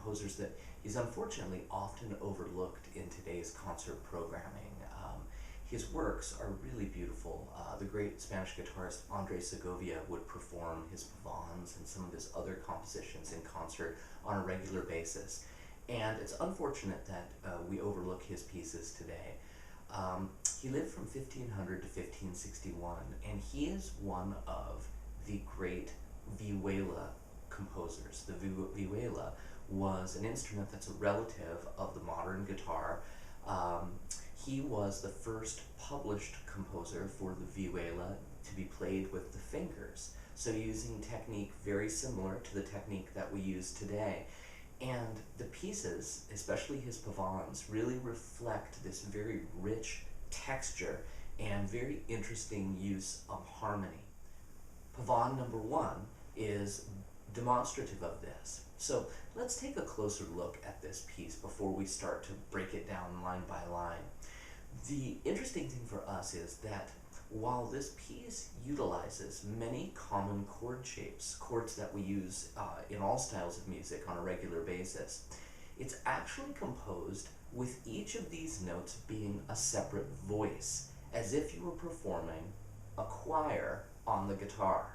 composers that is unfortunately often overlooked in today's concert programming. His works are really beautiful. The great Spanish guitarist Andres Segovia would perform his Pavans and some of his other compositions in concert on a regular basis. And it's unfortunate that we overlook his pieces today. He lived from 1500 to 1561, and he is one of the great Viola composers. The Viola was an instrument that's a relative of the modern guitar. He was the first published composer for the viola to be played with the fingers, so using technique very similar to the technique that we use today. And the pieces, especially his pavans, really reflect this very rich texture and very interesting use of harmony. Pavan number 1 is demonstrative of this. So let's take a closer look at this piece before we start to break it down line by line. The interesting thing for us is that while this piece utilizes many common chord shapes, chords that we use in all styles of music on a regular basis, it's actually composed with each of these notes being a separate voice, as if you were performing a choir on the guitar.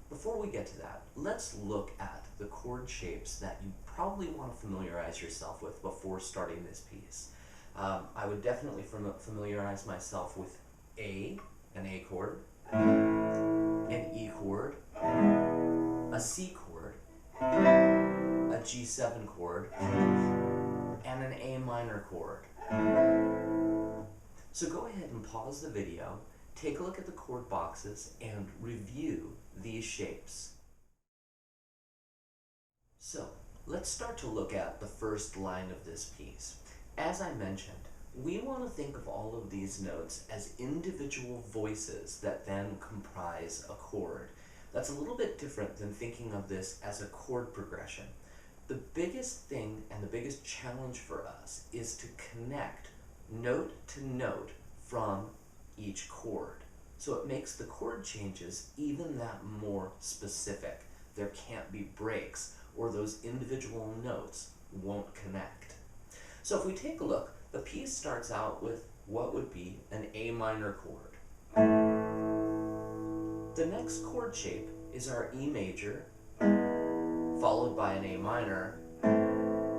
Before we get to that, let's look at the chord shapes that you probably want to familiarize yourself with before starting this piece. I would definitely familiarize myself with an A chord, an E chord, a C chord, a G7 chord, and an A minor chord. So go ahead and pause the video, take a look at the chord boxes, and review these shapes. So let's start to look at the first line of this piece. As I mentioned, we want to think of all of these notes as individual voices that then comprise a chord. That's a little bit different than thinking of this as a chord progression. The biggest thing and the biggest challenge for us is to connect note to note from each chord. So it makes the chord changes even that more specific. There can't be breaks, or those individual notes won't connect. So if we take a look, the piece starts out with what would be an A minor chord. The next chord shape is our E major, followed by an A minor,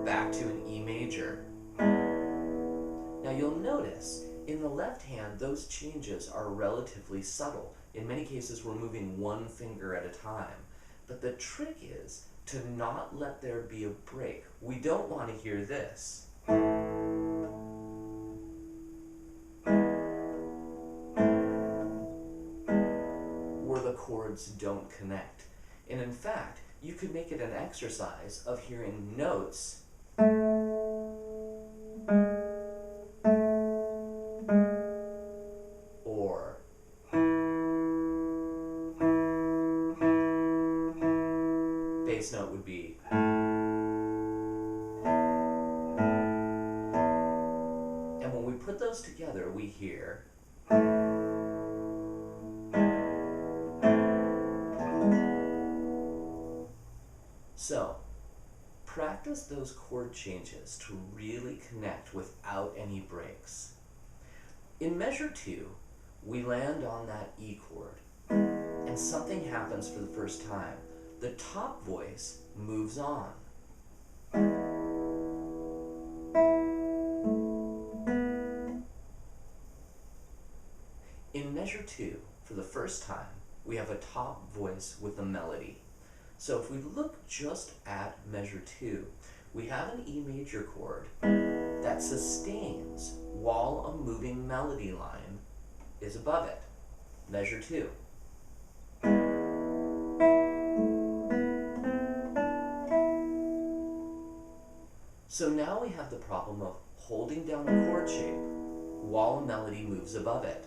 back to an E major. Now you'll notice in the left hand, those changes are relatively subtle. In many cases, we're moving one finger at a time. But the trick is to not let there be a break. We don't want to hear this. Where the chords don't connect. And in fact, you could make it an exercise of hearing notes or bass note would be, and when we put those together we hear so practice those chord changes to really connect without any breaks. In measure 2, we land on that E chord, and something happens for the first time. The top voice moves on. In measure 2, for the first time, we have a top voice with a melody. So if we look just at measure 2, we have an E major chord that sustains while a moving melody line is above it. Measure 2. So now we have the problem of holding down a chord shape while a melody moves above it.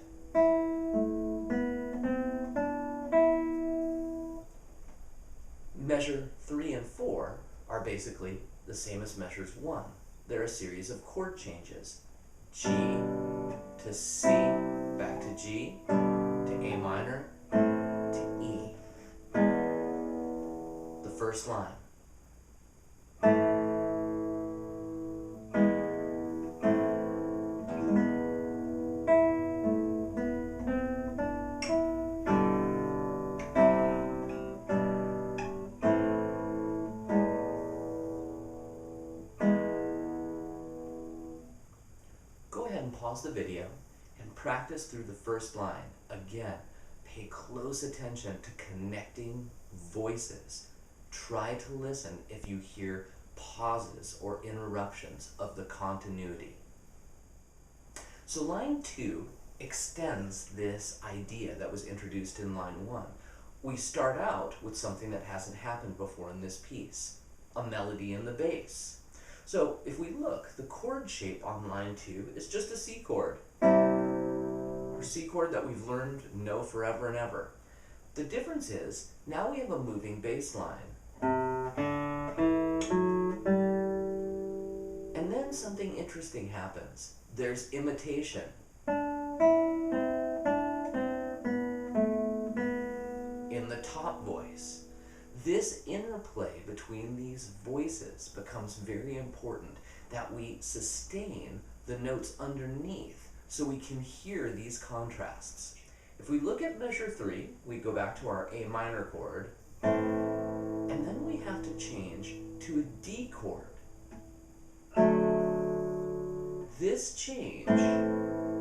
Measure 3 and 4 are basically the same as measures 1. They're a series of chord changes. G to C, back to G, to A minor, to E. The first line. pause the video and practice through the first line. Again, pay close attention to connecting voices. Try to listen if you hear pauses or interruptions of the continuity. So line 2 extends this idea that was introduced in line 1. We start out with something that hasn't happened before in this piece, a melody in the bass. So if we look, the chord shape on line 2 is just a C chord. Our C chord that we've learned know forever and ever. The difference is, now we have a moving bass line. And then something interesting happens. There's imitation. In the top voice. This interplay between these voices becomes very important, that we sustain the notes underneath so we can hear these contrasts. If we look at measure 3, we go back to our A minor chord, and then we have to change to a D chord. This change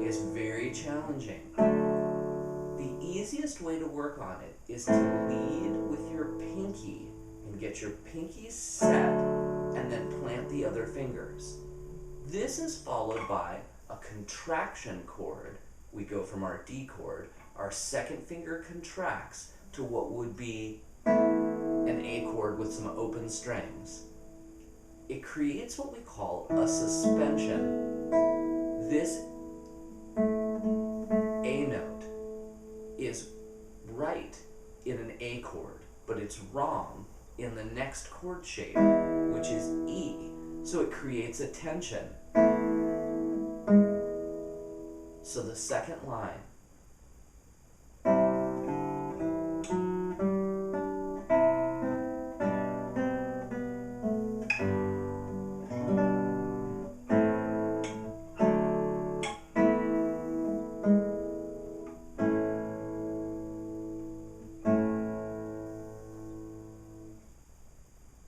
is very challenging. The easiest way to work on it is to lead with your pinky and get your pinky set and then plant the other fingers. This is followed by a contraction chord. We go from our D chord, our second finger contracts to what would be an A chord with some open strings. It creates what we call a suspension. This A note is right in an A chord, but it's wrong in the next chord shape, which is E. So it creates a tension. So the second line.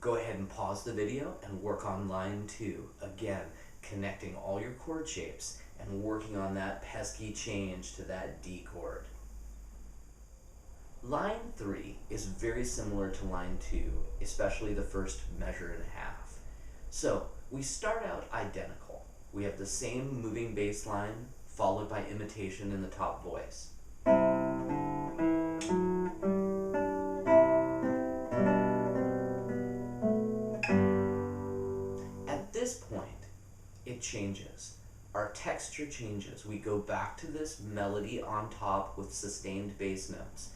Go ahead and pause the video and work on line 2. Again, connecting all your chord shapes and working on that pesky change to that D chord. Line 3 is very similar to line 2, especially the first measure and a half. So we start out identical. We have the same moving bass line followed by imitation in the top voice. At this point, it changes. Our texture changes. We go back to this melody on top with sustained bass notes.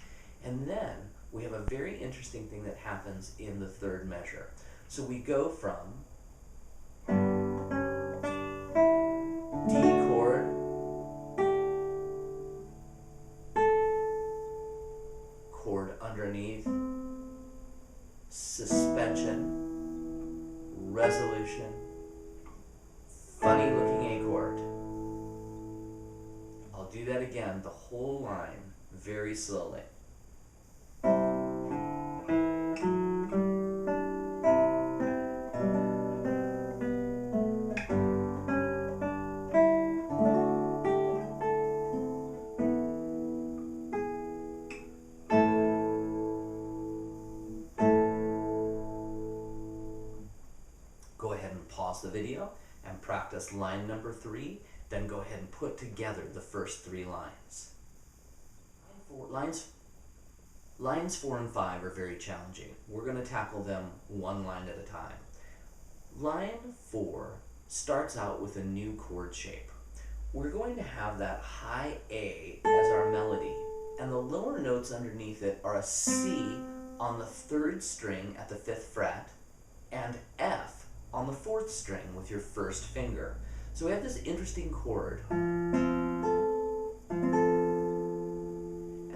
And then we have a very interesting thing that happens in the third measure. So we go from D chord, chord underneath, suspension, resolution, funny looking A chord. I'll do that again, the whole line, very slowly. Go ahead and pause the video and practice line number 3, then go ahead and put together the first 3 lines. Lines 4 and 5 are very challenging. We're going to tackle them one line at a time. Line 4 starts out with a new chord shape. We're going to have that high A as our melody, and the lower notes underneath it are a C on the 3rd string at the 5th fret, and F on the 4th string with your first finger. So we have this interesting chord. And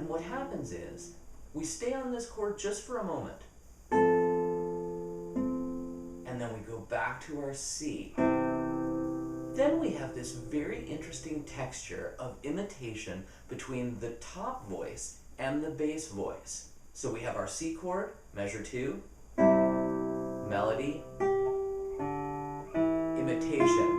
what happens is, we stay on this chord just for a moment. And then we go back to our C. Then we have this very interesting texture of imitation between the top voice and the bass voice. So we have our C chord, measure 2, melody, imitation.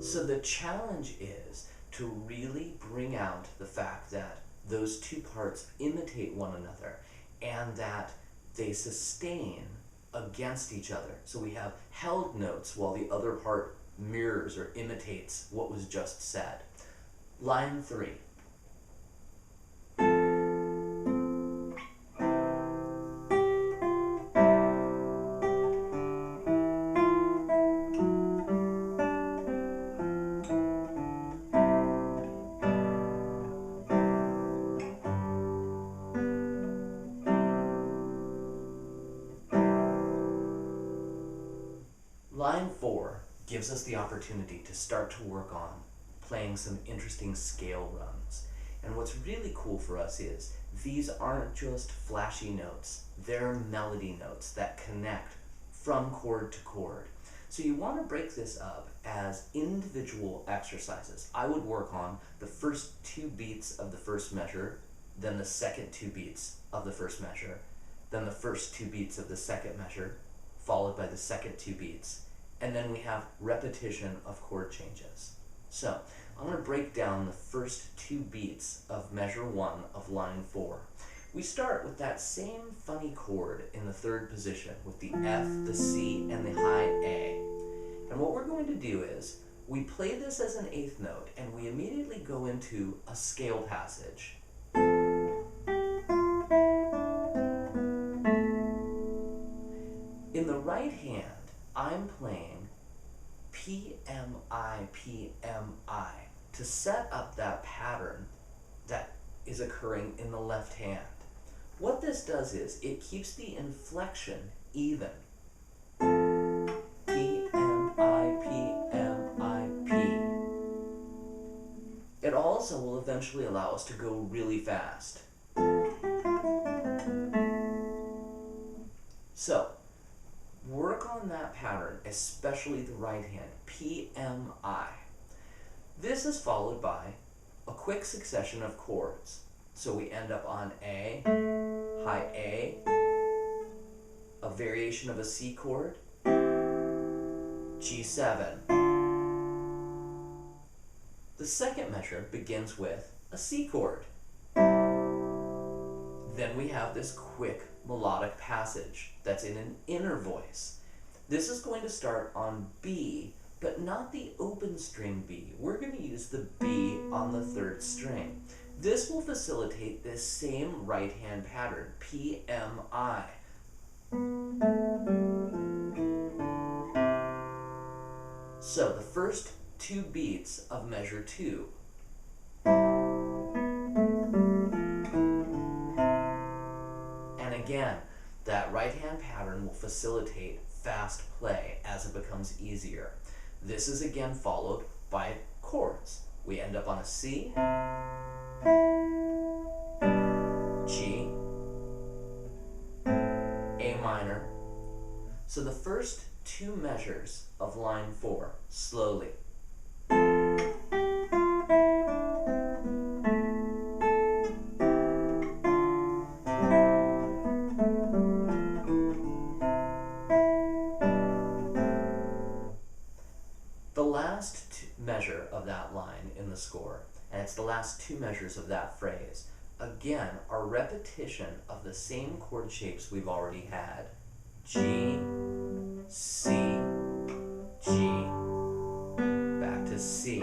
So the challenge is to really bring out the fact that those two parts imitate one another and that they sustain against each other. So we have held notes while the other part mirrors or imitates what was just said. Line 3. Line 4 gives us the opportunity to start to work on playing some interesting scale runs. And what's really cool for us is these aren't just flashy notes, they're melody notes that connect from chord to chord. So you want to break this up as individual exercises. I would work on the first 2 beats of the first measure, then the second 2 beats of the first measure, then the first 2 beats of the second measure, followed by the second 2 beats, and then we have repetition of chord changes. So I'm going to break down the first 2 beats of measure 1 of line 4. We start with that same funny chord in the 3rd position with the F, the C, and the high A. And what we're going to do is we play this as an 8th note and we immediately go into a scale passage. In the right hand, I'm playing PMI, PMI to set up that pattern that is occurring in the left hand. What this does is it keeps the inflection even. PMI, PMI, P. It also will eventually allow us to go really fast. So, work on that pattern, especially the right hand, PMI. This is followed by a quick succession of chords. So we end up on A, high A, a variation of a C chord, G7. The second measure begins with a C chord. Then we have this quick melodic passage that's in an inner voice. This is going to start on B, but not the open string B. We're going to use the B on the 3rd string. This will facilitate this same right hand pattern, PMI. So the first 2 beats of measure 2. Again, that right hand pattern will facilitate fast play as it becomes easier. This is again followed by chords. We end up on a C, G, A minor. So the first 2 measures of line 4, slowly. Measure of that line in the score, and it's the last 2 measures of that phrase, again are repetition of the same chord shapes we've already had. G, C, G, back to C.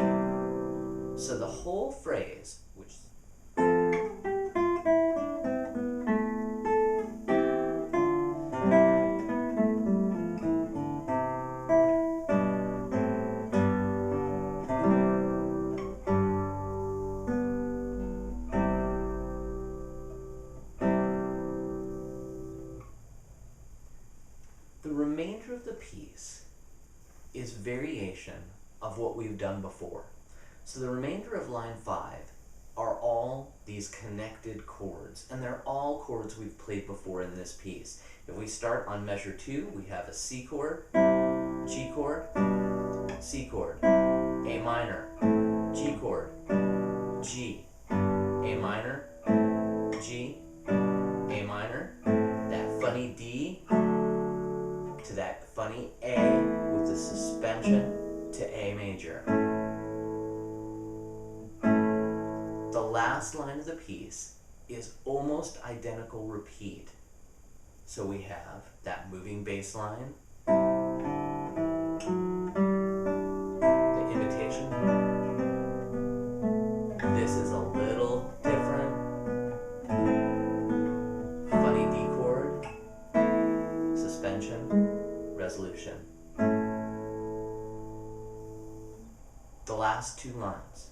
So the whole phrase, which the piece is variation of what we've done before. So the remainder of line 5 are all these connected chords, and they're all chords we've played before in this piece. If we start on measure 2, we have a C chord, G chord, C chord, A minor, G chord, G, A minor, G, A minor, that funny D to that funny A with the suspension to A major. last line of the piece is almost identical repeat. So we have that moving bass line, the imitation. This is a little different. Funny D chord, suspension, resolution. The last two lines.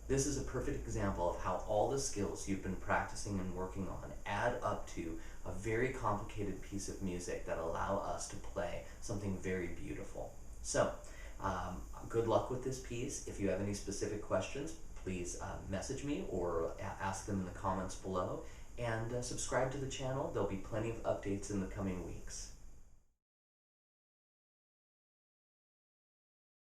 This is a perfect example of how all the skills you've been practicing and working on add up to a very complicated piece of music that allow us to play something very beautiful. So, good luck with this piece. If you have any specific questions, please message me or ask them in the comments below. And subscribe to the channel. There'll be plenty of updates in the coming weeks.